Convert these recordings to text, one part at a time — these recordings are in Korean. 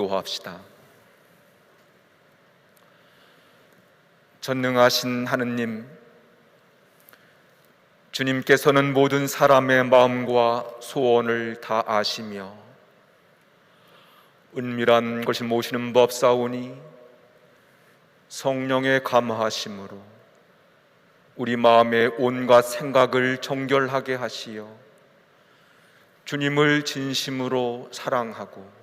기도합시다. 전능하신 하느님, 주님께서는 모든 사람의 마음과 소원을 다 아시며 은밀한 것을 모시는 법사오니 성령의 감화하심으로 우리 마음의 온갖 생각을 정결하게 하시어 주님을 진심으로 사랑하고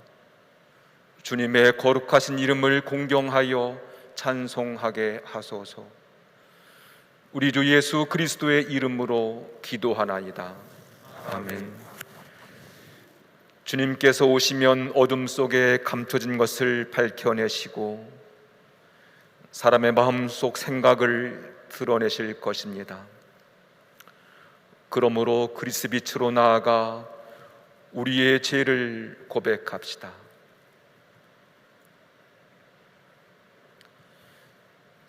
주님의 거룩하신 이름을 공경하여 찬송하게 하소서. 우리 주 예수 그리스도의 이름으로 기도하나이다. 아멘. 주님께서 오시면 어둠 속에 감춰진 것을 밝혀내시고 사람의 마음속 생각을 드러내실 것입니다. 그러므로 그리스빛으로 나아가 우리의 죄를 고백합시다.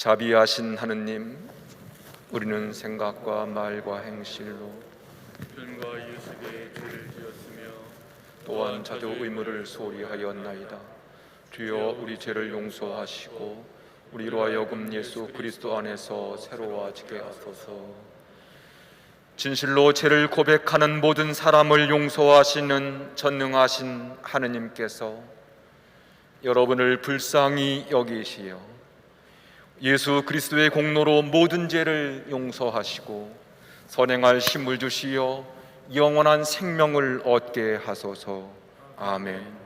자비하신 하느님, 우리는 생각과 말과 행실로 편과 이웃에게 죄를 지었으며 또한 자도 의무를 소홀히 하였나이다. 주여 우리 죄를 용서하시고 우리로 하여금 예수 그리스도 안에서 새로워지게 하소서. 진실로 죄를 고백하는 모든 사람을 용서하시는 전능하신 하느님께서 여러분을 불쌍히 여기시어 예수 그리스도의 공로로 모든 죄를 용서하시고 선행할 힘을 주시어 영원한 생명을 얻게 하소서. 아멘.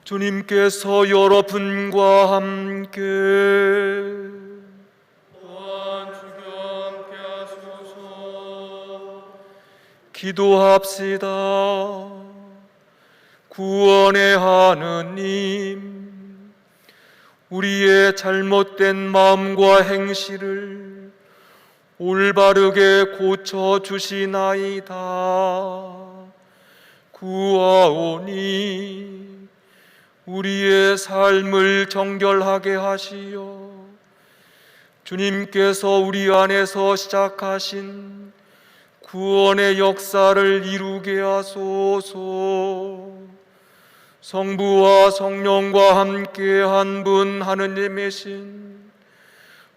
주님께서 여러분과 함께 또한 주와 함께 하소서. 기도합시다. 구원의 하느님, 우리의 잘못된 마음과 행실을 올바르게 고쳐주시나이다. 구하오니 우리의 삶을 정결하게 하시어 주님께서 우리 안에서 시작하신 구원의 역사를 이루게 하소서. 성부와 성령과 함께 한 분 하느님이신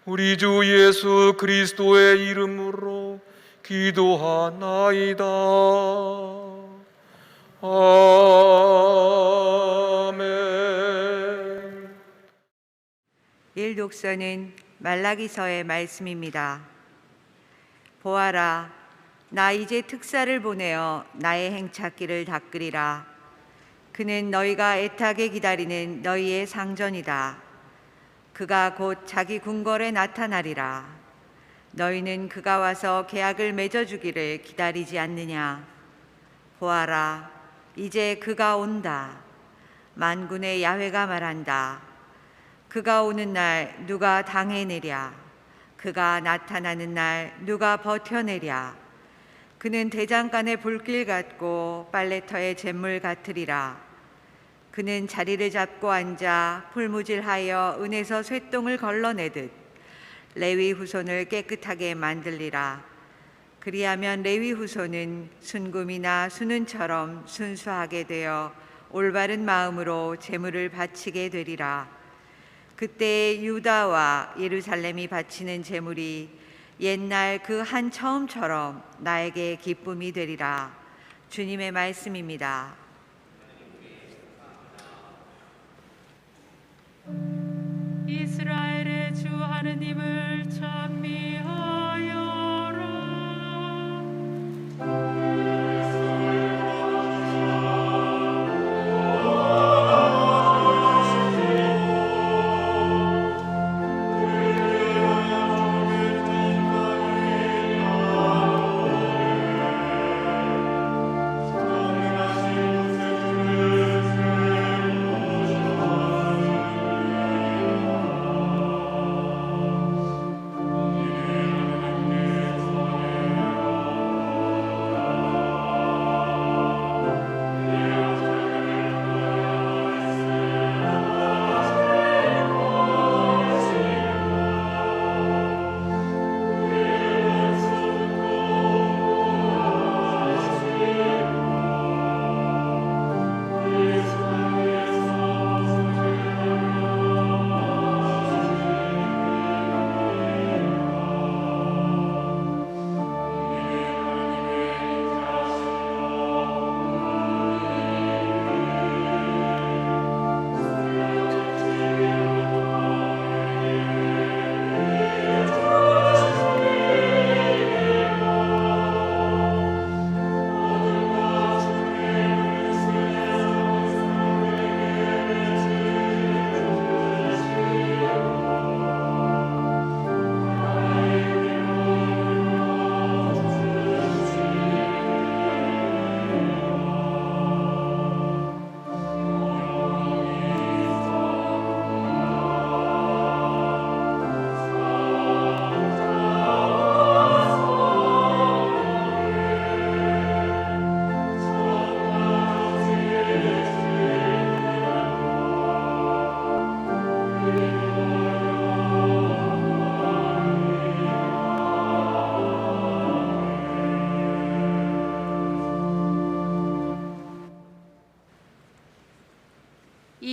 우리 주 예수 그리스도의 이름으로 기도하나이다. 아멘. 일독서는 말라기서의 말씀입니다. 보아라, 나 이제 특사를 보내어 나의 행찾기를 닦으리라. 그는 너희가 애타게 기다리는 너희의 상전이다. 그가 곧 자기 궁궐에 나타나리라. 너희는 그가 와서 계약을 맺어주기를 기다리지 않느냐. 보아라, 이제 그가 온다. 만군의 야훼가 말한다. 그가 오는 날 누가 당해내랴. 그가 나타나는 날 누가 버텨내랴. 그는 대장간의 불길 같고 빨래터의 잿물 같으리라. 그는 자리를 잡고 앉아 풀무질하여 은에서 쇠똥을 걸러내듯 레위 후손을 깨끗하게 만들리라. 그리하면 레위 후손은 순금이나 순은처럼 순수하게 되어 올바른 마음으로 제물을 바치게 되리라. 그때 유다와 예루살렘이 바치는 제물이 옛날 그 한 처음처럼 나에게 기쁨이 되리라. 주님의 말씀입니다. 이스라엘의 주 하느님을 찬미하여라.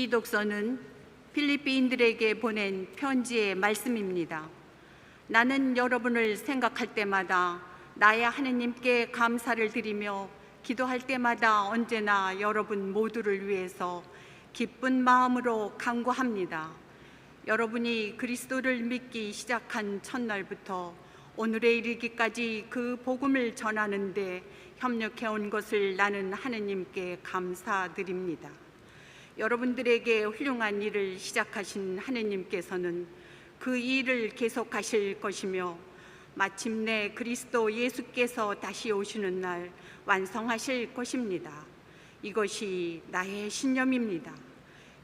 이 독서는 필리핀들에게 보낸 편지의 말씀입니다. 나는 여러분을 생각할 때마다 나의 하느님께 감사를 드리며 기도할 때마다 언제나 여러분 모두를 위해서 기쁜 마음으로 간구합니다. 여러분이 그리스도를 믿기 시작한 첫날부터 오늘에 이르기까지 그 복음을 전하는 데 협력해온 것을 나는 하느님께 감사드립니다. 여러분들에게 훌륭한 일을 시작하신 하느님께서는 그 일을 계속하실 것이며 마침내 그리스도 예수께서 다시 오시는 날 완성하실 것입니다. 이것이 나의 신념입니다.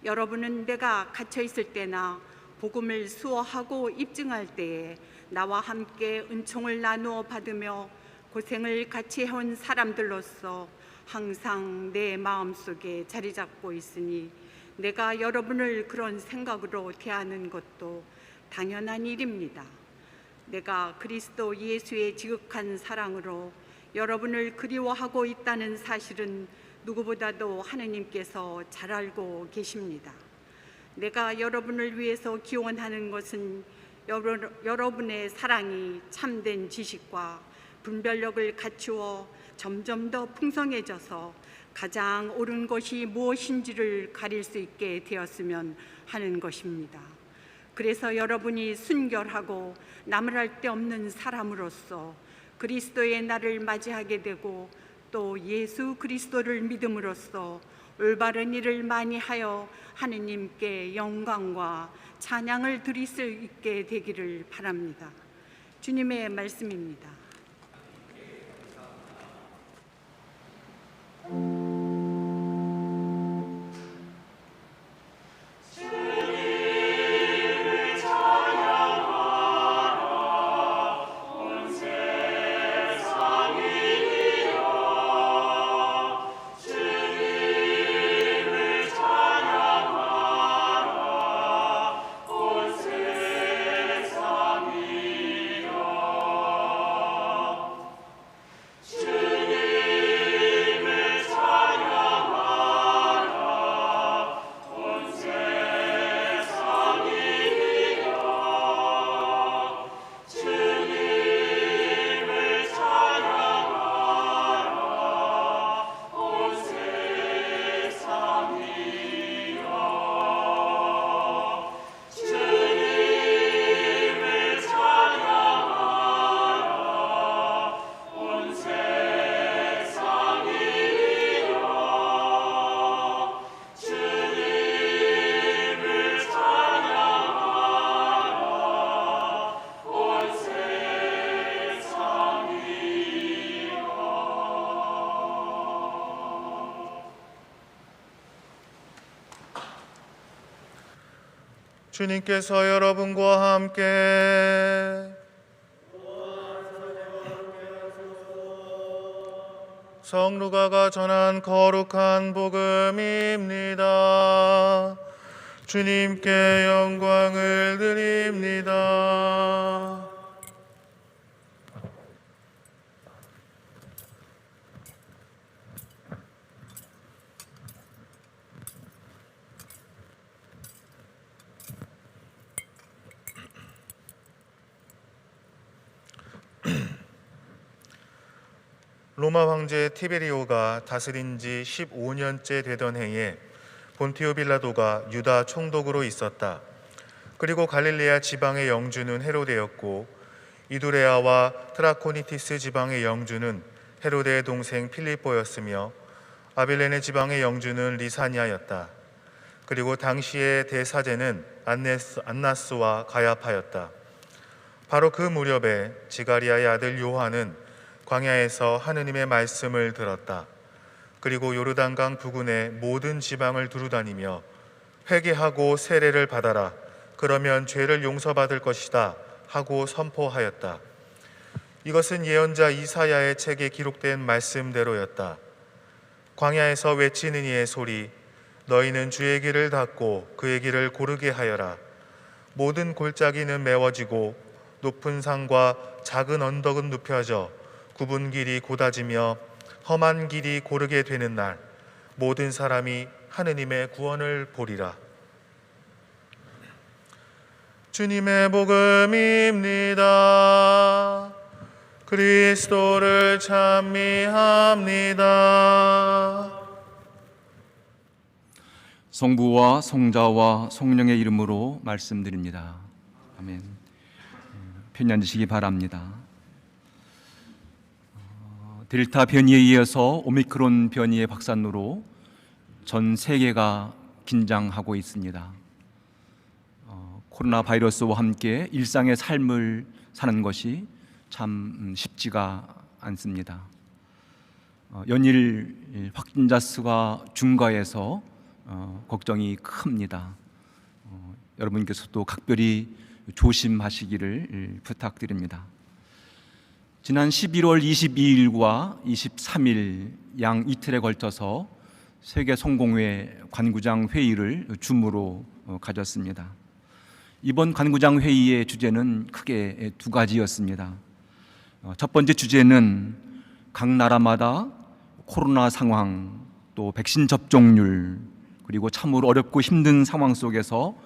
여러분은 내가 갇혀 있을 때나 복음을 수호하고 입증할 때에 나와 함께 은총을 나누어 받으며 고생을 같이 해온 사람들로서 항상 내 마음속에 자리 잡고 있으니 내가 여러분을 그런 생각으로 대하는 것도 당연한 일입니다. 내가 그리스도 예수의 지극한 사랑으로 여러분을 그리워하고 있다는 사실은 누구보다도 하느님께서 잘 알고 계십니다. 내가 여러분을 위해서 기원하는 것은 여러분의 사랑이 참된 지식과 분별력을 갖추어 점점 더 풍성해져서 가장 옳은 것이 무엇인지를 가릴 수 있게 되었으면 하는 것입니다. 그래서 여러분이 순결하고 나무랄 데 없는 사람으로서 그리스도의 날을 맞이하게 되고 또 예수 그리스도를 믿음으로써 올바른 일을 많이 하여 하느님께 영광과 찬양을 드릴 수 있게 되기를 바랍니다. 주님의 말씀입니다. 주님께서 여러분과 함께 성루가가 전한 거룩한 복음입니다. 주님께 영광을 드립니다. 로마 황제 티베리오가 다스린 지 15년째 되던 해에 본티오 빌라도가 유다 총독으로 있었다. 그리고 갈릴레아 지방의 영주는 헤로데였고 이두레아와 트라코니티스 지방의 영주는 헤로데의 동생 필립보였으며 아빌레네 지방의 영주는 리사니아였다. 그리고 당시의 대사제는 안나스와 가야파였다. 바로 그 무렵에 지가리아의 아들 요한은 광야에서 하느님의 말씀을 들었다. 그리고 요르단강 부근의 모든 지방을 두루다니며 회개하고 세례를 받아라. 그러면 죄를 용서받을 것이다 하고 선포하였다. 이것은 예언자 이사야의 책에 기록된 말씀대로였다. 광야에서 외치는 이의 소리, 너희는 주의 길을 닫고 그의 길을 고르게 하여라. 모든 골짜기는 메워지고 높은 산과 작은 언덕은 눕혀져 굽은 길이 곧아지며 험한 길이 고르게 되는 날, 모든 사람이 하느님의 구원을 보리라. 주님의 복음입니다. 그리스도를 찬미합니다. 성부와 성자와 성령의 이름으로 말씀드립니다. 아멘. 편히 앉으시기 바랍니다. 델타 변이에 이어서 오미크론 변이의 확산으로 전 세계가 긴장하고 있습니다. 코로나 바이러스와 함께 일상의 삶을 사는 것이 참 쉽지가 않습니다. 연일 확진자 수가 증가해서 걱정이 큽니다. 여러분께서도 각별히 조심하시기를 부탁드립니다. 지난 11월 22일과 23일 양 이틀에 걸쳐서 세계 성공회 관구장 회의를 줌으로 가졌습니다. 이번 관구장 회의의 주제는 크게 두 가지였습니다. 첫 번째 주제는 각 나라마다 코로나 상황, 또 백신 접종률, 그리고 참으로 어렵고 힘든 상황 속에서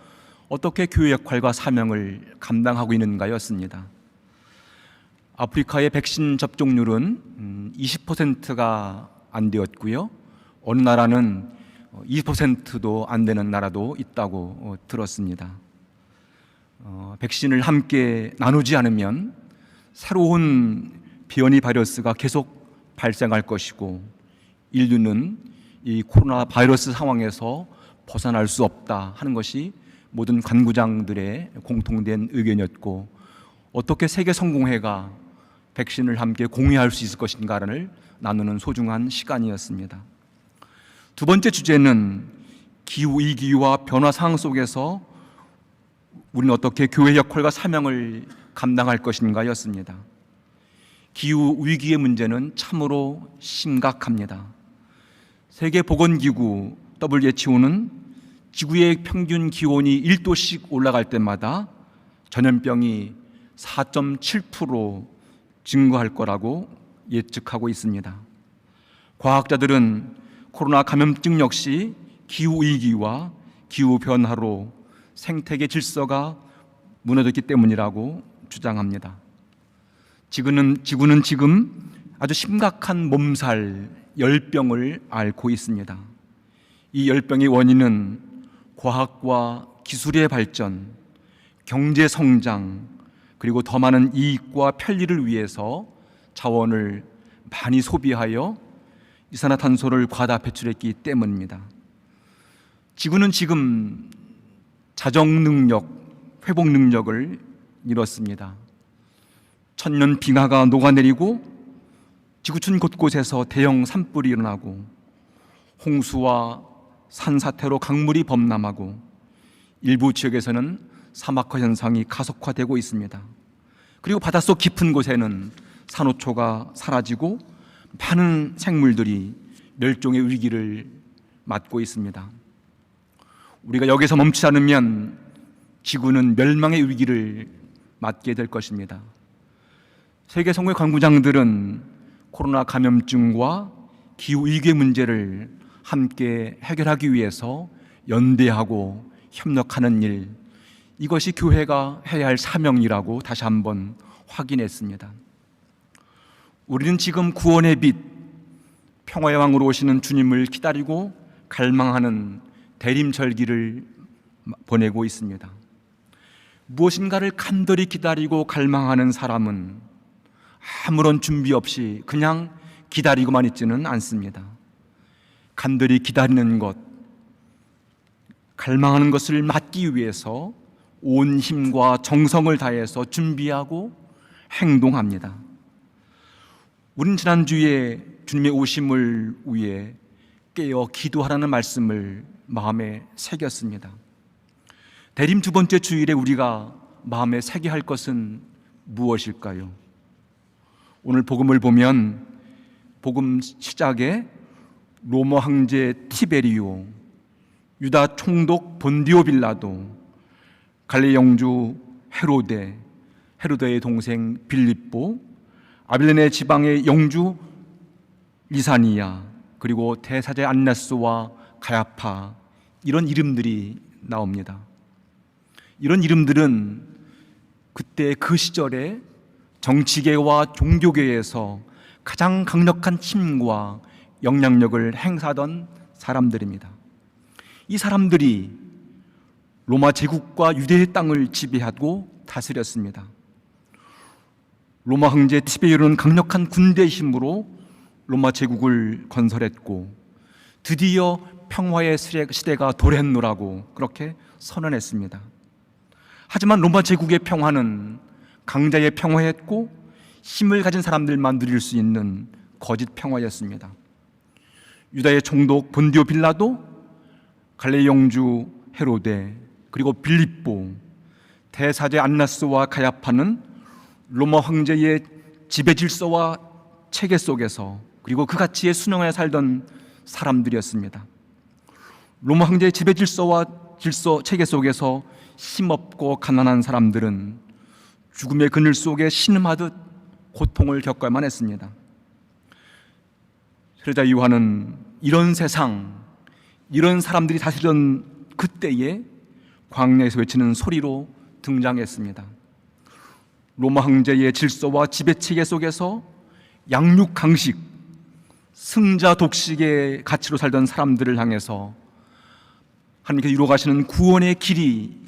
어떻게 교회 역할과 사명을 감당하고 있는가였습니다. 아프리카의 백신 접종률은 20%가 안 되었고요. 어느 나라는 20%도 안 되는 나라도 있다고 들었습니다. 백신을 함께 나누지 않으면 새로운 변이 바이러스가 계속 발생할 것이고 인류는 이 코로나 바이러스 상황에서 벗어날 수 없다 하는 것이 모든 관구장들의 공통된 의견이었고, 어떻게 세계 성공회가 백신을 함께 공유할 수 있을 것인가를 나누는 소중한 시간이었습니다. 두 번째 주제는 기후위기와 변화 상황 속에서 우리는 어떻게 교회 역할과 사명을 감당할 것인가 였습니다. 기후위기의 문제는 참으로 심각합니다. 세계보건기구 WHO는 지구의 평균 기온이 1도씩 올라갈 때마다 전염병이 4.7% 증가할 거라고 예측하고 있습니다. 과학자들은 코로나 감염증 역시 기후위기와 기후변화로 생태계 질서가 무너졌기 때문이라고 주장합니다. 지구는 지금 아주 심각한 몸살, 열병을 앓고 있습니다. 이 열병의 원인은 과학과 기술의 발전, 경제 성장, 그리고 더 많은 이익과 편리를 위해서 자원을 많이 소비하여 이산화탄소를 과다 배출했기 때문입니다. 지구는 지금 자정 능력, 회복 능력을 잃었습니다. 천년 빙하가 녹아내리고 지구촌 곳곳에서 대형 산불이 일어나고 홍수와 산사태로 강물이 범람하고 일부 지역에서는 사막화 현상이 가속화되고 있습니다. 그리고 바닷속 깊은 곳에는 산호초가 사라지고 많은 생물들이 멸종의 위기를 맞고 있습니다. 우리가 여기서 멈추지 않으면 지구는 멸망의 위기를 맞게 될 것입니다. 세계 성공의 관구장들은 코로나 감염증과 기후위기의 문제를 함께 해결하기 위해서 연대하고 협력하는 일, 이것이 교회가 해야 할 사명이라고 다시 한번 확인했습니다. 우리는 지금 구원의 빛, 평화의 왕으로 오시는 주님을 기다리고 갈망하는 대림절기를 보내고 있습니다. 무엇인가를 간절히 기다리고 갈망하는 사람은 아무런 준비 없이 그냥 기다리고만 있지는 않습니다. 간절히 기다리는 것, 갈망하는 것을 맡기 위해서 온 힘과 정성을 다해서 준비하고 행동합니다. 우린 지난주에 주님의 오심을 위해 깨어 기도하라는 말씀을 마음에 새겼습니다. 대림 두 번째 주일에 우리가 마음에 새겨야 할 것은 무엇일까요? 오늘 복음을 보면 복음 시작에 로마 황제 티베리오, 유다 총독 본디오 빌라도, 갈릴리 영주 헤로데, 헤로데의 동생 빌립보, 아빌레네 지방의 영주 리사니아, 그리고 대사제 안나스와 가야파, 이런 이름들이 나옵니다. 이런 이름들은 그때 그 시절에 정치계와 종교계에서 가장 강력한 힘과 영향력을 행사하던 사람들입니다. 이 사람들이 로마 제국과 유대의 땅을 지배하고 다스렸습니다. 로마 황제 티베리오는 강력한 군대의 힘으로 로마 제국을 건설했고 드디어 평화의 시대가 도래했노라고 그렇게 선언했습니다. 하지만 로마 제국의 평화는 강자의 평화였고 힘을 가진 사람들만 누릴 수 있는 거짓 평화였습니다. 유다의 총독 본디오 빌라도, 갈릴리 영주 헤로데, 그리고 빌립보, 대사제 안나스와 가야파는 로마 황제의 지배 질서와 체계 속에서, 그리고 그 가치에 순응하여 살던 사람들이었습니다. 로마 황제의 지배 질서와 체계 속에서 힘없고 가난한 사람들은 죽음의 그늘 속에 신음하듯 고통을 겪어야만 했습니다. 세례자 요한은 이런 세상, 이런 사람들이 다스리던 그때에 광야에서 외치는 소리로 등장했습니다. 로마 황제의 질서와 지배체계 속에서 양육 강식, 승자 독식의 가치로 살던 사람들을 향해서 하나님께서 이루어가시는 구원의 길이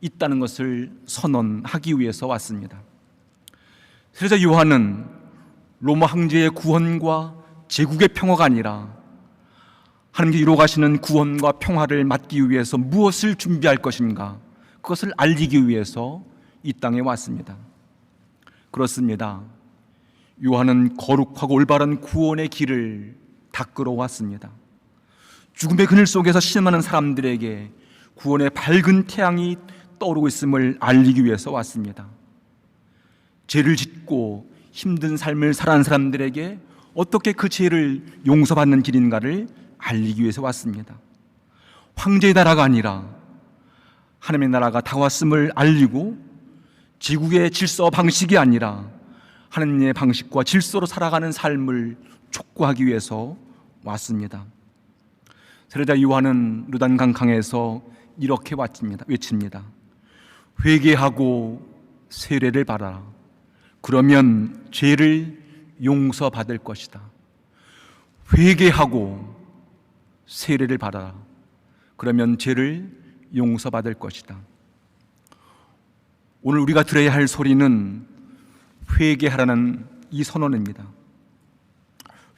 있다는 것을 선언하기 위해서 왔습니다. 세례자 요한은 로마 황제의 구원과 제국의 평화가 아니라 하나님께 이루어 가시는 구원과 평화를 맡기 위해서 무엇을 준비할 것인가, 그것을 알리기 위해서 이 땅에 왔습니다. 그렇습니다. 요한은 거룩하고 올바른 구원의 길을 닦으러 왔습니다. 죽음의 그늘 속에서 신음하는 사람들에게 구원의 밝은 태양이 떠오르고 있음을 알리기 위해서 왔습니다. 죄를 짓고 힘든 삶을 살아가는 사람들에게 어떻게 그 죄를 용서받는 길인가를 알리기 위해서 왔습니다. 황제의 나라가 아니라 하나님의 나라가 다가왔음을 알리고, 지구의 질서 방식이 아니라 하나님의 방식과 질서로 살아가는 삶을 촉구하기 위해서 왔습니다. 세례자 요한은 요단 강강에서 이렇게 외칩니다. 회개하고 세례를 받아라. 그러면 죄를 용서받을 것이다. 회개하고 세례를 받아라. 그러면 죄를 용서받을 것이다. 오늘 우리가 들어야 할 소리는 회개하라는 이 선언입니다.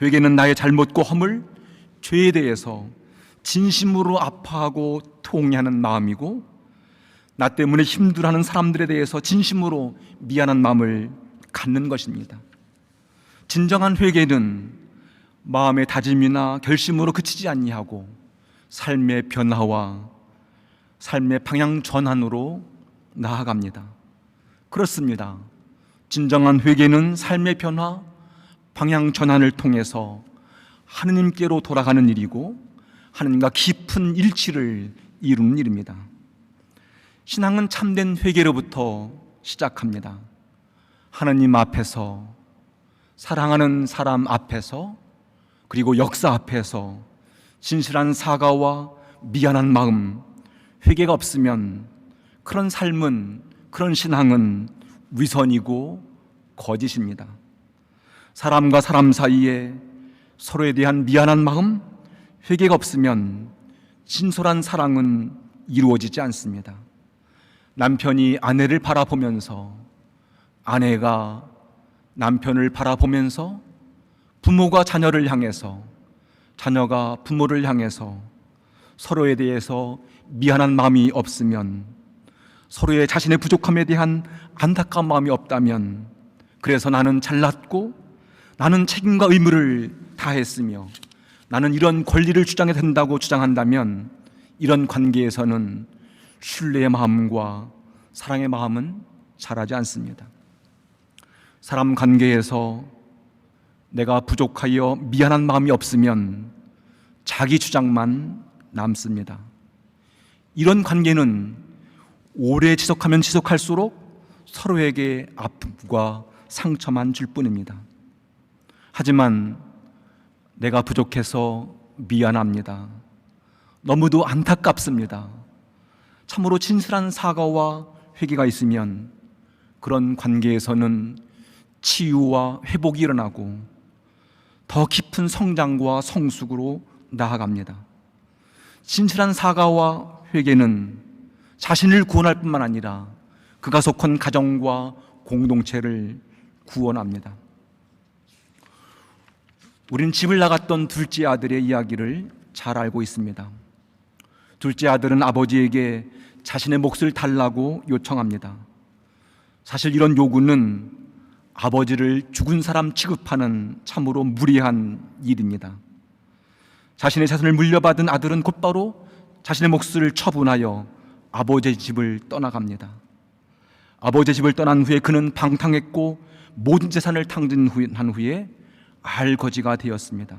회개는 나의 잘못과 허물, 죄에 대해서 진심으로 아파하고 통회하는 마음이고, 나 때문에 힘들어하는 사람들에 대해서 진심으로 미안한 마음을 갖는 것입니다. 진정한 회개는 마음의 다짐이나 결심으로 그치지 아니하고 삶의 변화와 삶의 방향 전환으로 나아갑니다. 그렇습니다. 진정한 회개는 삶의 변화, 방향 전환을 통해서 하느님께로 돌아가는 일이고, 하느님과 깊은 일치를 이루는 일입니다. 신앙은 참된 회개로부터 시작합니다. 하나님 앞에서, 사랑하는 사람 앞에서, 그리고 역사 앞에서 진실한 사과와 미안한 마음, 회개가 없으면 그런 삶은, 그런 신앙은 위선이고 거짓입니다. 사람과 사람 사이에 서로에 대한 미안한 마음, 회개가 없으면 진솔한 사랑은 이루어지지 않습니다. 남편이 아내를 바라보면서, 아내가 남편을 바라보면서, 부모가 자녀를 향해서, 자녀가 부모를 향해서 서로에 대해서 미안한 마음이 없으면, 서로의 자신의 부족함에 대한 안타까운 마음이 없다면, 그래서 나는 잘났고 나는 책임과 의무를 다했으며 나는 이런 권리를 주장해야 된다고 주장한다면, 이런 관계에서는 신뢰의 마음과 사랑의 마음은 자라지 않습니다. 사람 관계에서 내가 부족하여 미안한 마음이 없으면 자기 주장만 남습니다. 이런 관계는 오래 지속하면 지속할수록 서로에게 아픔과 상처만 줄 뿐입니다. 하지만 내가 부족해서 미안합니다, 너무도 안타깝습니다, 참으로 진실한 사과와 회개가 있으면 그런 관계에서는 치유와 회복이 일어나고 더 깊은 성장과 성숙으로 나아갑니다. 진실한 사과와 회개는 자신을 구원할 뿐만 아니라 그가 속한 가정과 공동체를 구원합니다. 우린 집을 나갔던 둘째 아들의 이야기를 잘 알고 있습니다. 둘째 아들은 아버지에게 자신의 몫을 달라고 요청합니다. 사실 이런 요구는 아버지를 죽은 사람 취급하는 참으로 무리한 일입니다. 자신의 자손을 물려받은 아들은 곧바로 자신의 몫을 처분하여 아버지의 집을 떠나갑니다. 아버지의 집을 떠난 후에 그는 방탕했고 모든 재산을 탕진한 후에 알거지가 되었습니다.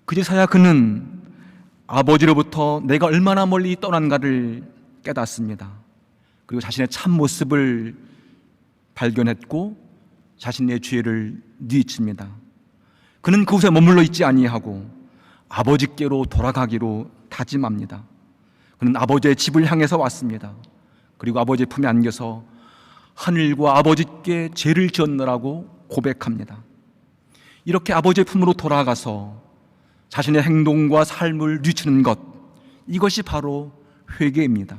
그제서야 그는 아버지로부터 내가 얼마나 멀리 떠난가를 깨닫습니다. 그리고 자신의 참 모습을 발견했고 자신의 죄를 뉘칩니다. 그는 그곳에 머물러 있지 아니하고 아버지께로 돌아가기로 다짐합니다. 그는 아버지의 집을 향해서 왔습니다. 그리고 아버지의 품에 안겨서 하늘과 아버지께 죄를 지었노라고 고백합니다. 이렇게 아버지의 품으로 돌아가서 자신의 행동과 삶을 뉘치는 것, 이것이 바로 회개입니다.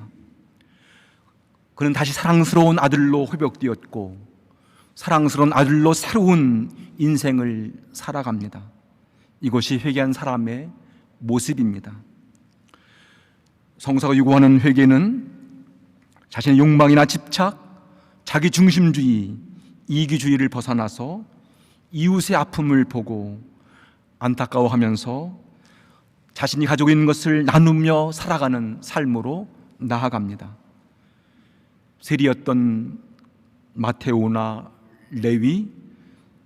그는 다시 사랑스러운 아들로 회복되었고 사랑스러운 아들로 새로운 인생을 살아갑니다. 이것이 회개한 사람의 모습입니다. 성사가 요구하는 회개는 자신의 욕망이나 집착, 자기 중심주의, 이기주의를 벗어나서 이웃의 아픔을 보고 안타까워하면서 자신이 가지고 있는 것을 나누며 살아가는 삶으로 나아갑니다. 세리였던 마테오나 레위,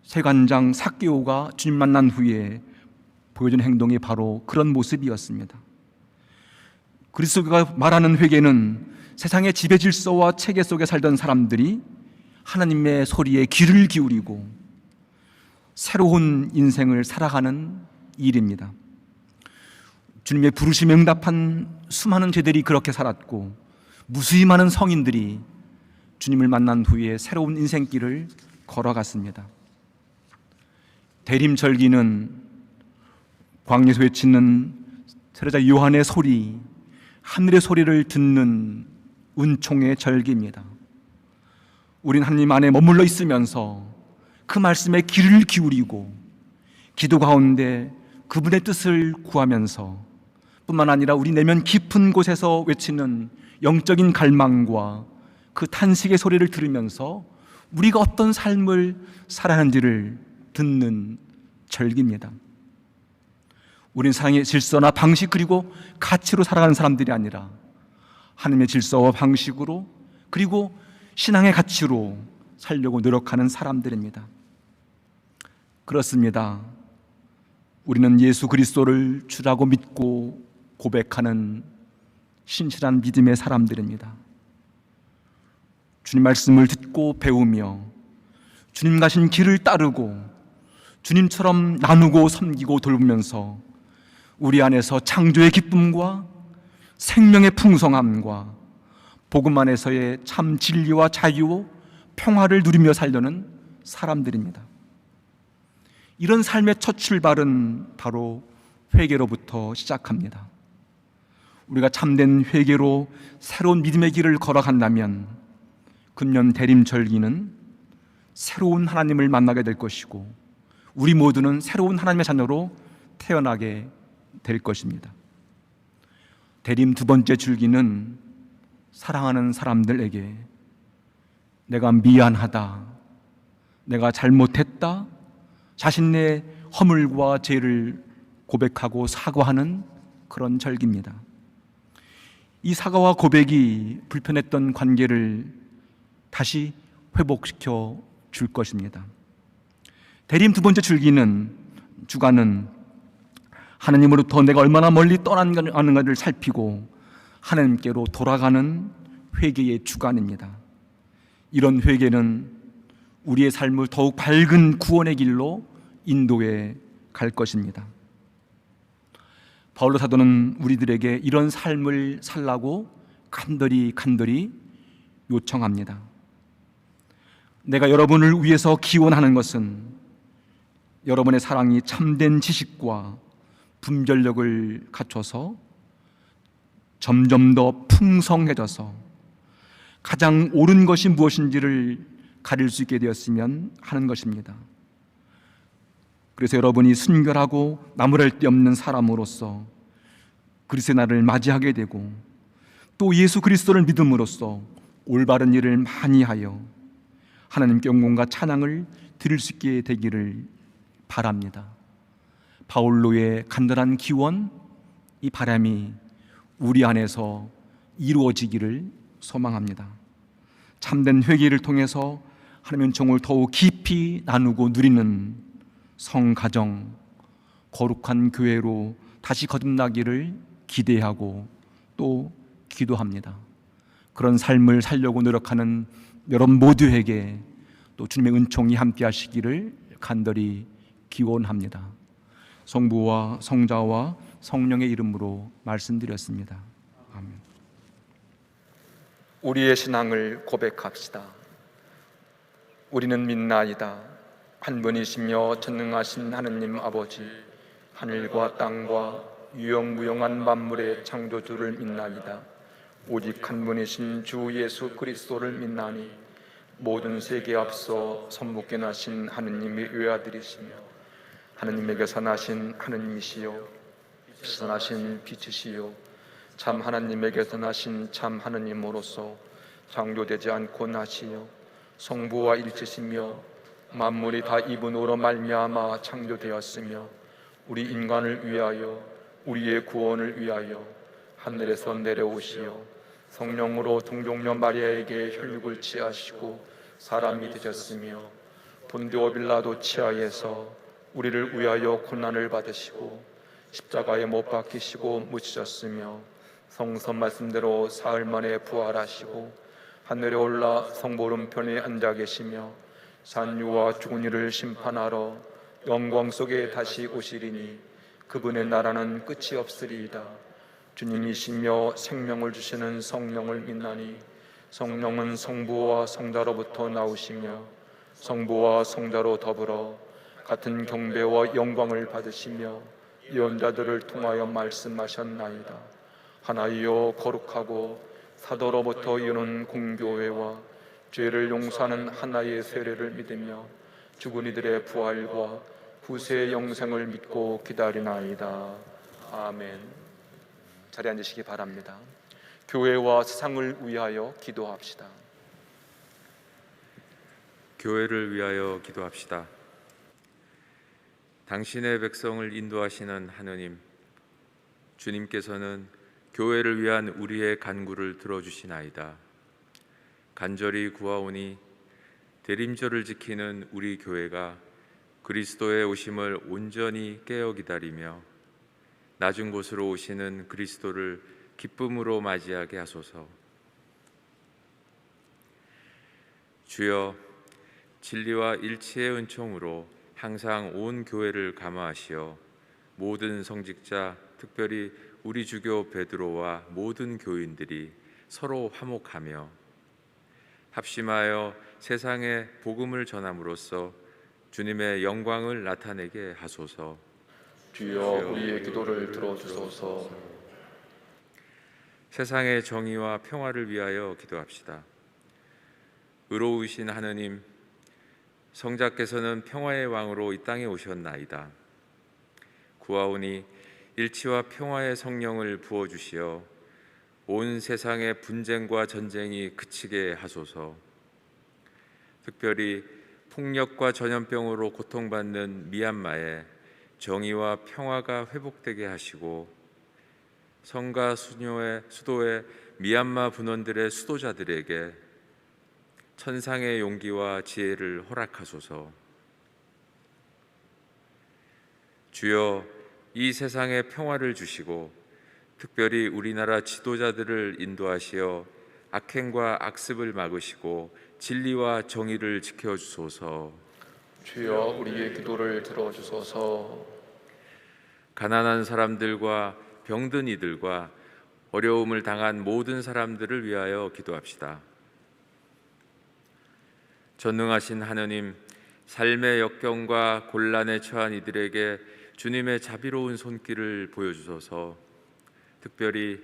세관장 삭개오가 주님 만난 후에 보여준 행동이 바로 그런 모습이었습니다. 그리스도가 말하는 회개는 세상의 지배 질서와 체계 속에 살던 사람들이 하나님의 소리에 귀를 기울이고 새로운 인생을 살아가는 일입니다. 주님의 부르심에 응답한 수많은 죄들이 그렇게 살았고 무수히 많은 성인들이 주님을 만난 후에 새로운 인생길을 걸어갔습니다. 대림절기는 광야에서 외치는 세례자 요한의 소리, 하늘의 소리를 듣는 은총의 절기입니다. 우린 하나님 안에 머물러 있으면서 그 말씀에 귀를 기울이고 기도 가운데 그분의 뜻을 구하면서 뿐만 아니라 우리 내면 깊은 곳에서 외치는 영적인 갈망과 그 탄식의 소리를 들으면서 우리가 어떤 삶을 살아가는지를 듣는 절기입니다. 우린 사랑의 질서나 방식 그리고 가치로 살아가는 사람들이 아니라 하나님의 질서와 방식으로 그리고 신앙의 가치로 살려고 노력하는 사람들입니다. 그렇습니다. 우리는 예수 그리스도를 주라고 믿고 고백하는 신실한 믿음의 사람들입니다. 주님 말씀을 듣고 배우며 주님 가신 길을 따르고 주님처럼 나누고 섬기고 돌보면서 우리 안에서 창조의 기쁨과 생명의 풍성함과 복음 안에서의 참 진리와 자유, 평화를 누리며 살려는 사람들입니다. 이런 삶의 첫 출발은 바로 회개로부터 시작합니다. 우리가 참된 회개로 새로운 믿음의 길을 걸어간다면 금년 대림절기는 새로운 하나님을 만나게 될 것이고 우리 모두는 새로운 하나님의 자녀로 태어나게 될 것입니다. 대림 두 번째 줄기는 사랑하는 사람들에게 내가 미안하다, 내가 잘못했다, 자신의 허물과 죄를 고백하고 사과하는 그런 절기입니다. 이 사과와 고백이 불편했던 관계를 다시 회복시켜 줄 것입니다. 대림 두 번째 줄기는 주간은 하나님으로부터 내가 얼마나 멀리 떠나는가를 살피고 하나님께로 돌아가는 회개의 주간입니다. 이런 회개는 우리의 삶을 더욱 밝은 구원의 길로 인도해 갈 것입니다. 바울로 사도는 우리들에게 이런 삶을 살라고 간절히 요청합니다. 내가 여러분을 위해서 기원하는 것은 여러분의 사랑이 참된 지식과 분별력을 갖춰서 점점 더 풍성해져서 가장 옳은 것이 무엇인지를 가릴 수 있게 되었으면 하는 것입니다. 그래서 여러분이 순결하고 나무랄 데 없는 사람으로서 그리스도의 날을 맞이하게 되고 또 예수 그리스도를 믿음으로써 올바른 일을 많이 하여 하나님께 영광과 찬양을 드릴 수 있게 되기를 바랍니다. 바울로의 간절한 기원, 이 바람이 우리 안에서 이루어지기를 소망합니다. 참된 회개를 통해서 하나님의 은총을 더욱 깊이 나누고 누리는 성가정, 거룩한 교회로 다시 거듭나기를 기대하고 또 기도합니다. 그런 삶을 살려고 노력하는 여러분 모두에게 또 주님의 은총이 함께 하시기를 간절히 기원합니다. 성부와 성자와 성령의 이름으로 말씀드렸습니다. 아멘. 우리의 신앙을 고백합시다. 우리는 믿나이다. 한 분이시며 전능하신 하느님 아버지, 하늘과 땅과 유영무영한 만물의 창조주를 믿나이다. 오직 한 분이신 주 예수 그리스도를 믿나니 모든 세계에 앞서 선묻게 나신 하느님의 외아들이시며 하느님에게서 나신 하느님이시요 선하신 빛이시요 참 하나님에게서 나신 참 하느님으로서 창조되지 않고 나시요 성부와 일체시며 만물이 다 이분으로 말미암아 창조되었으며 우리 인간을 위하여 우리의 구원을 위하여 하늘에서 내려오시어 성령으로 동정녀 마리아에게 혈육을 취하시고 사람이 되셨으며 본디오 빌라도 치하에서 우리를 위하여 고난을 받으시고 십자가에 못 박히시고 묻히셨으며 성서 말씀대로 사흘 만에 부활하시고 하늘에 올라 성보름편에 앉아 계시며 산유와 죽은 이를 심판하러 영광 속에 다시 오시리니 그분의 나라는 끝이 없으리이다. 주님이시며 생명을 주시는 성령을 믿나니 성령은 성부와 성자로부터 나오시며 성부와 성자로 더불어 같은 경배와 영광을 받으시며 예언자들을 통하여 말씀하셨나이다. 하나이요 거룩하고 사도로부터 이루는 공교회와 죄를 용서하는 하나의 세례를 믿으며 죽은 이들의 부활과 후세의 영생을 믿고 기다리나이다. 아멘. 자리에 앉으시기 바랍니다. 교회와 세상을 위하여 기도합시다. 교회를 위하여 기도합시다. 당신의 백성을 인도하시는 하느님, 주님께서는 교회를 위한 우리의 간구를 들어주시나이다. 간절히 구하오니 대림절을 지키는 우리 교회가 그리스도의 오심을 온전히 깨어 기다리며 낮은 곳으로 오시는 그리스도를 기쁨으로 맞이하게 하소서. 주여, 진리와 일치의 은총으로 항상 온 교회를 감화하시어 모든 성직자, 특별히 우리 주교 베드로와 모든 교인들이 서로 화목하며 합심하여 세상에 복음을 전함으로써 주님의 영광을 나타내게 하소서. 주여 우리의 기도를 들어주소서. 세상의 정의와 평화를 위하여 기도합시다. 의로우신 하느님, 성자께서는 평화의 왕으로 이 땅에 오셨나이다. 구하오니 일치와 평화의 성령을 부어주시어 온 세상의 분쟁과 전쟁이 그치게 하소서. 특별히 폭력과 전염병으로 고통받는 미얀마에 정의와 평화가 회복되게 하시고 성가 수도의 미얀마 분원들의 수도자들에게 천상의 용기와 지혜를 허락하소서. 주여, 이 세상에 평화를 주시고 특별히 우리나라 지도자들을 인도하시어 악행과 악습을 막으시고 진리와 정의를 지켜주소서. 주여 우리의 기도를 들어주소서. 가난한 사람들과 병든 이들과 어려움을 당한 모든 사람들을 위하여 기도합시다. 전능하신 하느님, 삶의 역경과 곤란에 처한 이들에게 주님의 자비로운 손길을 보여주소서. 특별히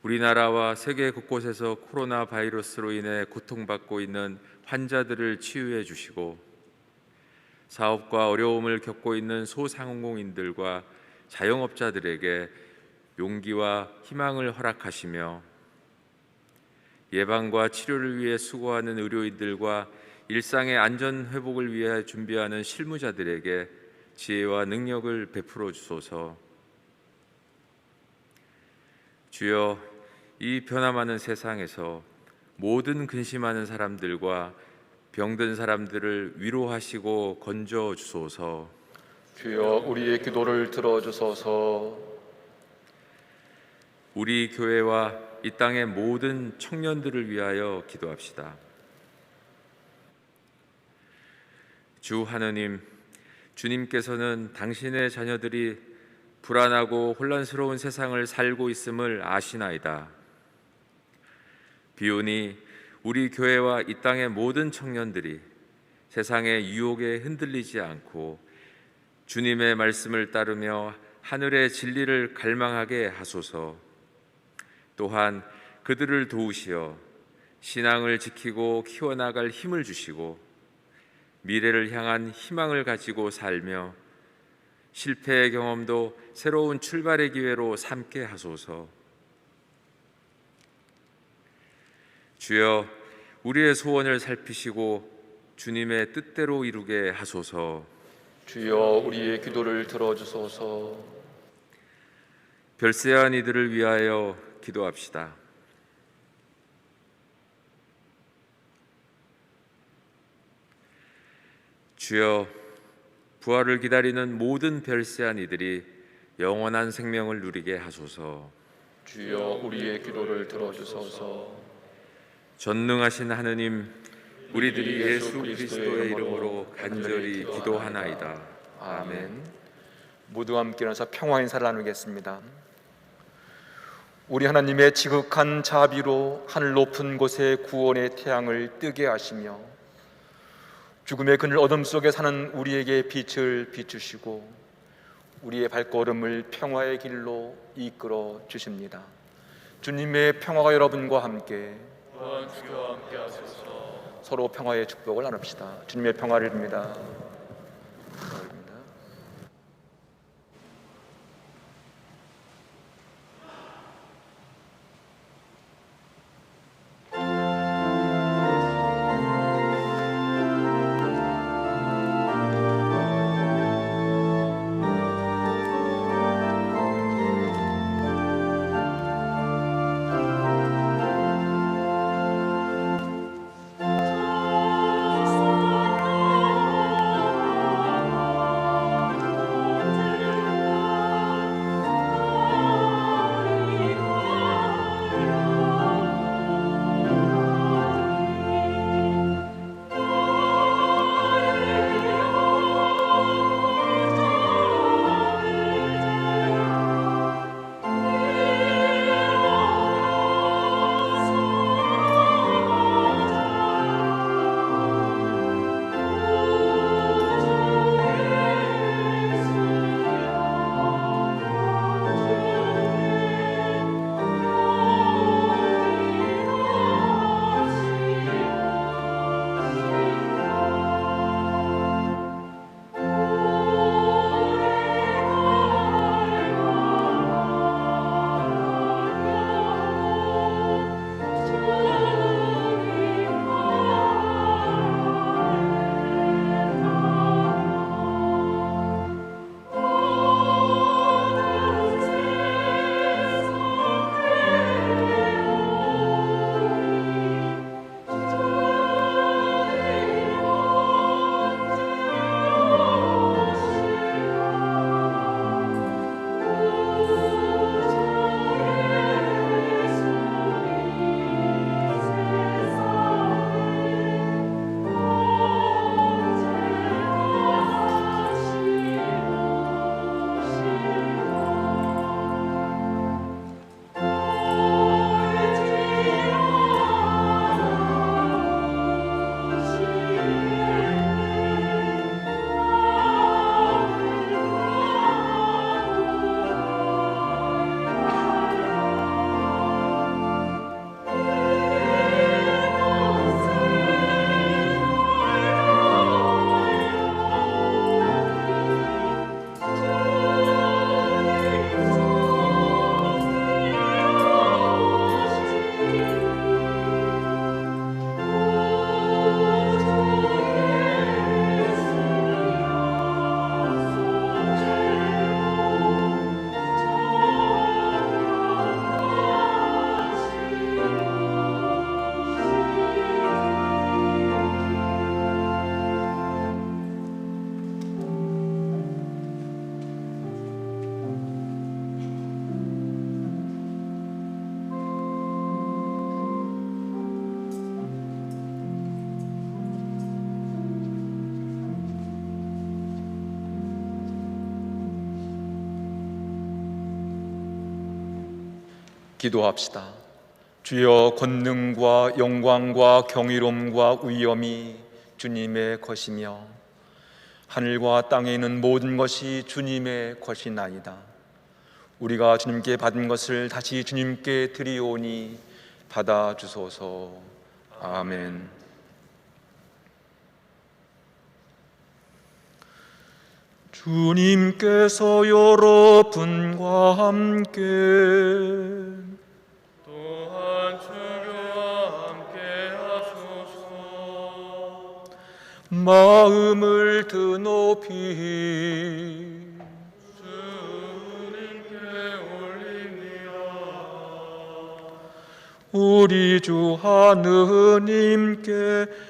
우리나라와 세계 곳곳에서 코로나 바이러스로 인해 고통받고 있는 환자들을 치유해 주시고 사업과 어려움을 겪고 있는 소상공인들과 자영업자들에게 용기와 희망을 허락하시며 예방과 치료를 위해 수고하는 의료인들과 일상의 안전 회복을 위해 준비하는 실무자들에게 지혜와 능력을 베풀어 주소서. 주여, 이 변화많은 세상에서 모든 근심하는 사람들과 병든 사람들을 위로하시고 건져 주소서. 주여 우리의 기도를 들어주소서. 우리 교회와 이 땅의 모든 청년들을 위하여 기도합시다. 주 하느님, 주님께서는 당신의 자녀들이 불안하고 혼란스러운 세상을 살고 있음을 아시나이다. 비오니 우리 교회와 이 땅의 모든 청년들이 세상의 유혹에 흔들리지 않고 주님의 말씀을 따르며 하늘의 진리를 갈망하게 하소서. 또한 그들을 도우시어 신앙을 지키고 키워나갈 힘을 주시고 미래를 향한 희망을 가지고 살며 실패의 경험도 새로운 출발의 기회로 삼게 하소서. 주여, 우리의 소원을 살피시고 주님의 뜻대로 이루게 하소서. 주여 우리의 기도를 들어주소서. 별세한 이들을 위하여 기도합시다. 주여, 부활을 기다리는 모든 별세한 이들이 영원한 생명을 누리게 하소서. 주여 우리의 기도를 들어주소서. 전능하신 하느님, 우리들이 예수 그리스도의 이름으로 간절히 기도하나이다. 아멘. 모두 함께 일어나서 평화 인사를 나누겠습니다. 우리 하나님의 지극한 자비로 하늘 높은 곳에 구원의 태양을 뜨게 하시며 죽음의 그늘 어둠 속에 사는 우리에게 빛을 비추시고 우리의 발걸음을 평화의 길로 이끌어 주십니다. 주님의 평화가 여러분과 함께, 또한 주와 함께 하소서. 서로 평화의 축복을 나눕시다. 주님의 평화를 빕니다. 기도합시다. 주여, 권능과 영광과 경이로움과 위엄이 주님의 것이며 하늘과 땅에 있는 모든 것이 주님의 것이나이다. 우리가 주님께 받은 것을 다시 주님께 드리오니 받아주소서. 아멘. 주님께서 여러분과 함께 또한 주교와 함께 하소서. 마음을 드높이 주님께 올립니다. 우리 주 하느님께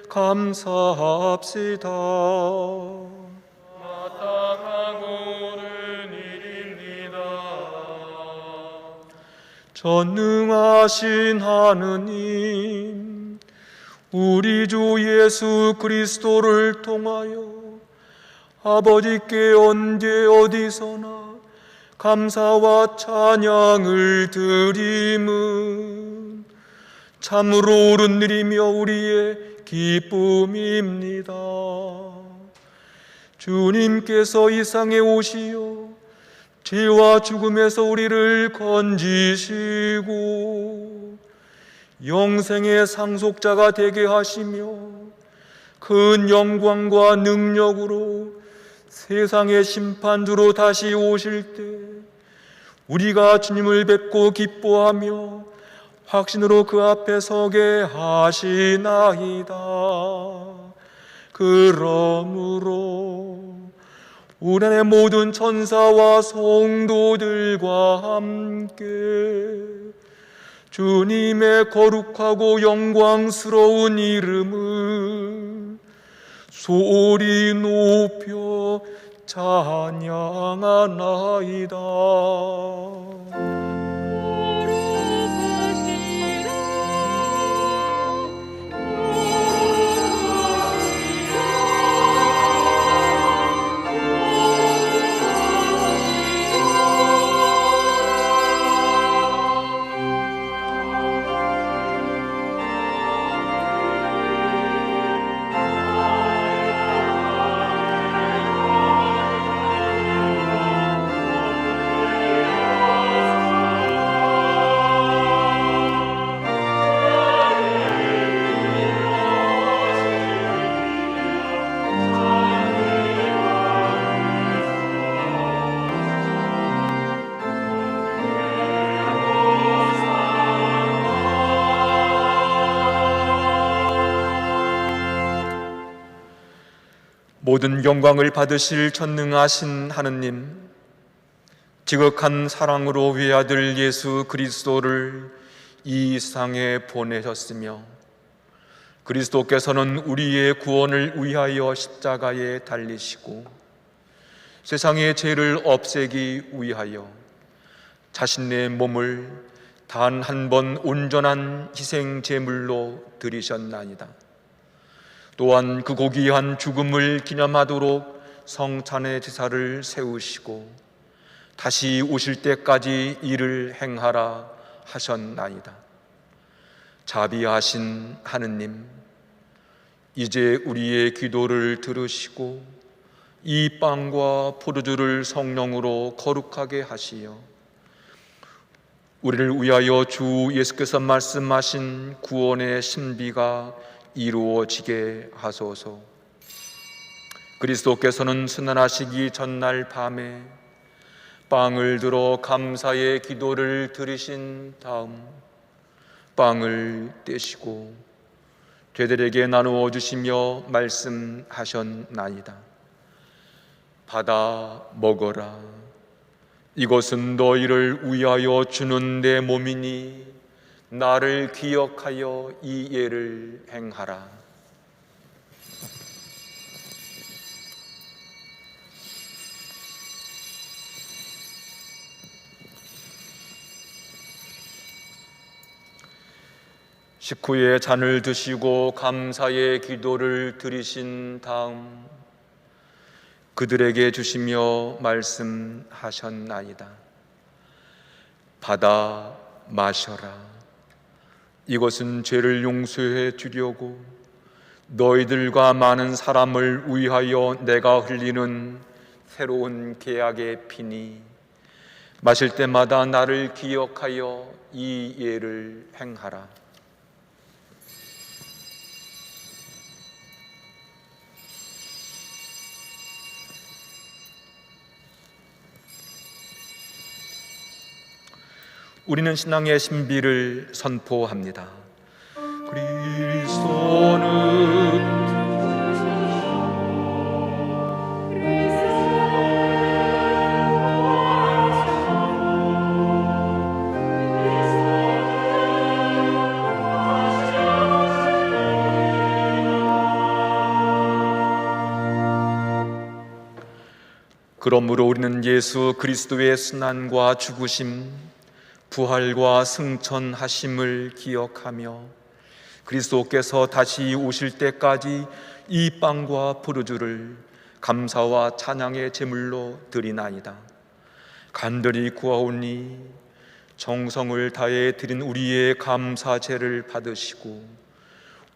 감사합시다. 마땅하고 옳은 일입니다. 전능하신 하느님, 우리 주 예수 그리스도를 통하여 아버지께 언제 어디서나 감사와 찬양을 드림은 참으로 옳은 일이며 우리의 기쁨입니다. 주님께서 이 땅에 오시어 죄와 죽음에서 우리를 건지시고 영생의 상속자가 되게 하시며 큰 영광과 능력으로 세상의 심판주로 다시 오실 때 우리가 주님을 뵙고 기뻐하며 확신으로 그 앞에 서게 하시나이다. 그러므로 우리 안에 모든 천사와 성도들과 함께 주님의 거룩하고 영광스러운 이름을 소리 높여 찬양하나이다. 모든 영광을 받으실 전능하신 하느님, 지극한 사랑으로 외아들 예수 그리스도를 이 세상에 보내셨으며 그리스도께서는 우리의 구원을 위하여 십자가에 달리시고 세상의 죄를 없애기 위하여 자신의 몸을 단 한 번 온전한 희생 제물로 드리셨나이다. 또한 그 고귀한 죽음을 기념하도록 성찬의 제사를 세우시고 다시 오실 때까지 이를 행하라 하셨나이다. 자비하신 하느님, 이제 우리의 기도를 들으시고 이 빵과 포도주를 성령으로 거룩하게 하시어 우리를 위하여 주 예수께서 말씀하신 구원의 신비가 이루어지게 하소서. 그리스도께서는 순환하시기 전날 밤에 빵을 들어 감사의 기도를 드리신 다음 빵을 떼시고 죄들에게 나누어 주시며 말씀하셨나이다. 받아 먹어라. 이것은 너희를 위하여 주는 내 몸이니 나를 기억하여 이 예를 행하라. 식후에 잔을 드시고 감사의 기도를 드리신 다음 그들에게 주시며 말씀하셨나이다. 받아 마셔라. 이것은 죄를 용서해 주려고 너희들과 많은 사람을 위하여 내가 흘리는 새로운 계약의 피니 마실 때마다 나를 기억하여 이 예를 행하라. 우리는 신앙의 신비를 선포합니다. 그리스도는 그러므로 우리는 예수 그리스도의 순환과 죽으심, 부활과 승천하심을 기억하며 그리스도께서 다시 오실 때까지 이 빵과 포도주를 감사와 찬양의 제물로 드리나이다. 간절히 구하오니 정성을 다해 드린 우리의 감사제를 받으시고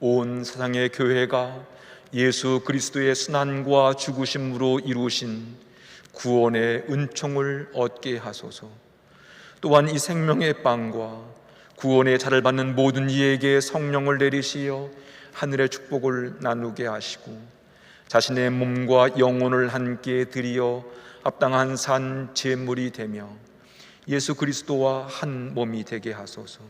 온 세상의 교회가 예수 그리스도의 순환과 죽으심으로 이루신 구원의 은총을 얻게 하소서. 또한 이 생명의 빵과 구원의 자를 받는 모든 이에게 성령을 내리시어 하늘의 축복을 나누게 하시고 자신의 몸과 영혼을 함께 드리어 합당한 산 제물이 되며 예수 그리스도와 한 몸이 되게 하소서.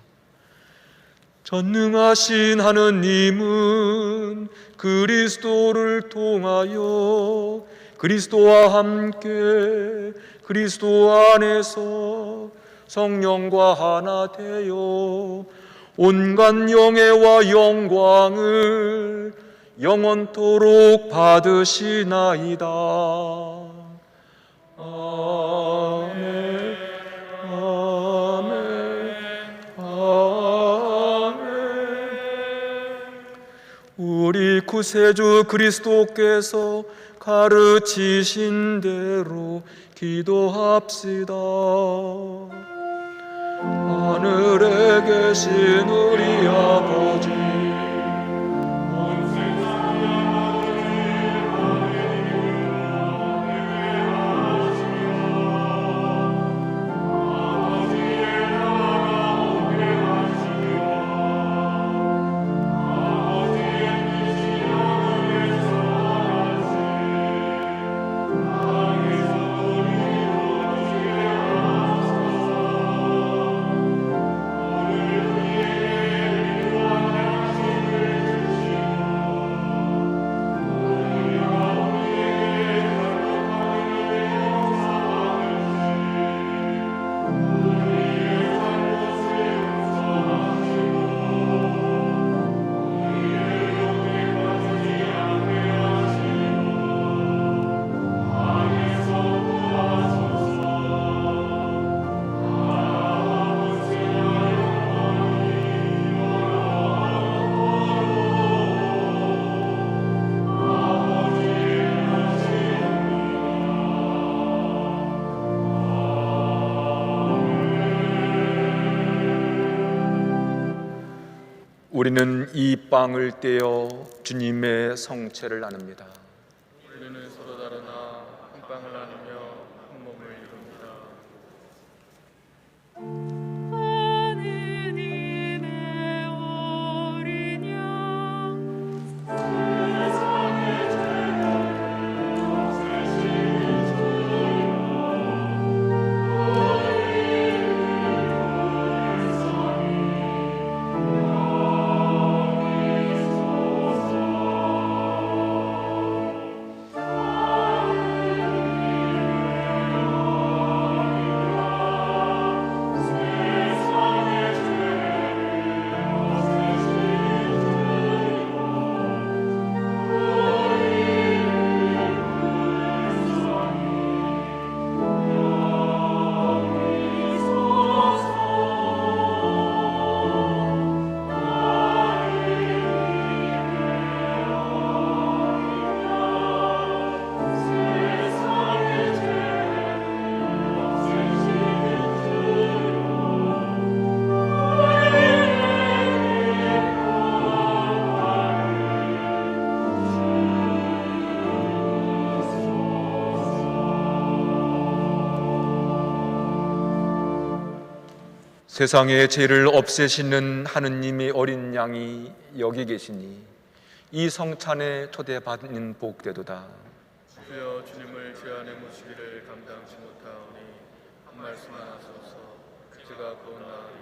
전능하신 하느님은 그리스도를 통하여 그리스도와 함께 그리스도 안에서 성령과 하나 되어 온갖 영예와 영광을 영원토록 받으시나이다. 아멘. 아멘. 아멘. 우리 구세주 그리스도께서 가르치신 대로 기도합시다. 하늘에 계신 우리 아버지, 우리는 이 빵을 떼어 주님의 성체를 나눕니다. 우리는 서로 다르나 한 빵을 나누며 한 몸을 이룹니다. 하느님의 어린 양 세상의 죄를 없애시는 하느님의 어린 양이 여기 계시니 이 성찬에 초대받는 복되도다. 주여, 주님을 제 안에 모시기를 감당치 못하오니 한 말씀 하소서. 십자가 고나이다.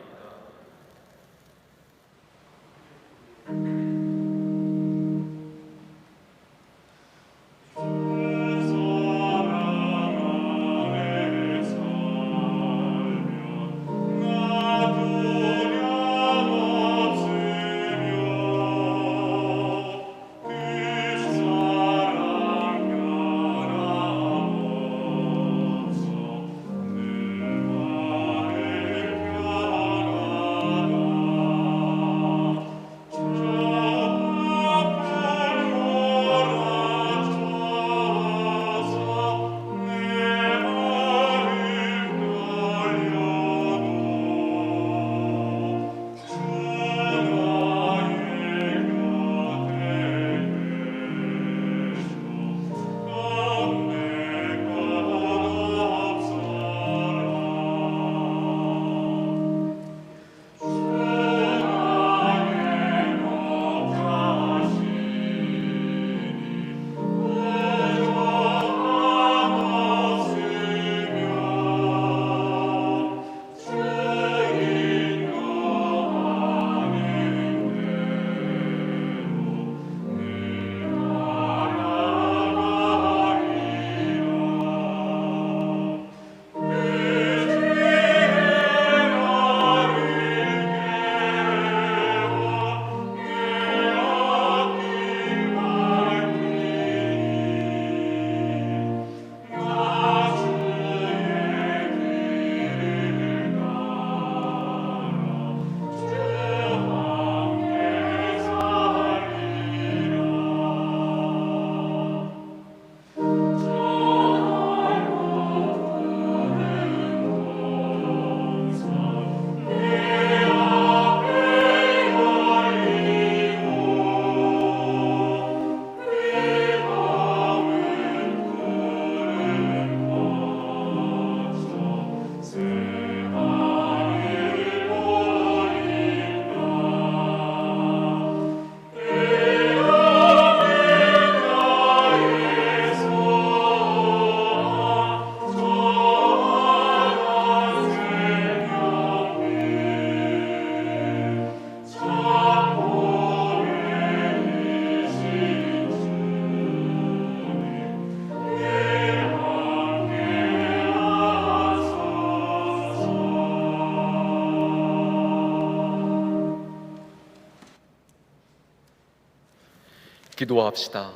기도합시다.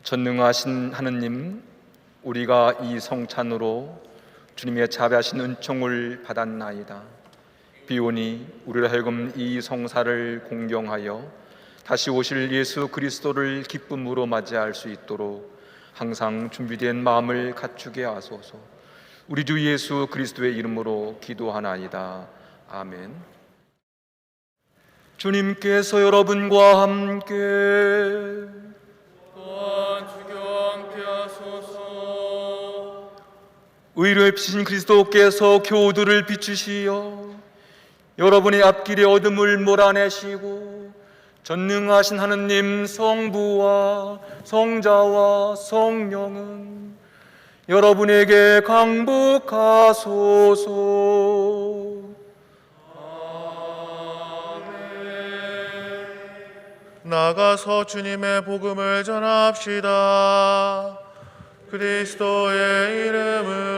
전능하신 하느님, 우리가 이 성찬으로 주님의 자비하신 은총을 받았나이다. 비오니 우리로 하여금 이 성사를 공경하여 다시 오실 예수 그리스도를 기쁨으로 맞이할 수 있도록 항상 준비된 마음을 갖추게 하소서. 우리 주 예수 그리스도의 이름으로 기도하나이다. 아멘. 주님께서 여러분과 함께 또한 주교와 함께 하소서. 의를 비신 그리스도께서 교우들을 비추시어 여러분의 앞길에 어둠을 몰아내시고 전능하신 하느님 성부와 성자와 성령은 여러분에게 강복하소서. 나가서 주님의 복음을 전합시다. 그리스도의 이름으로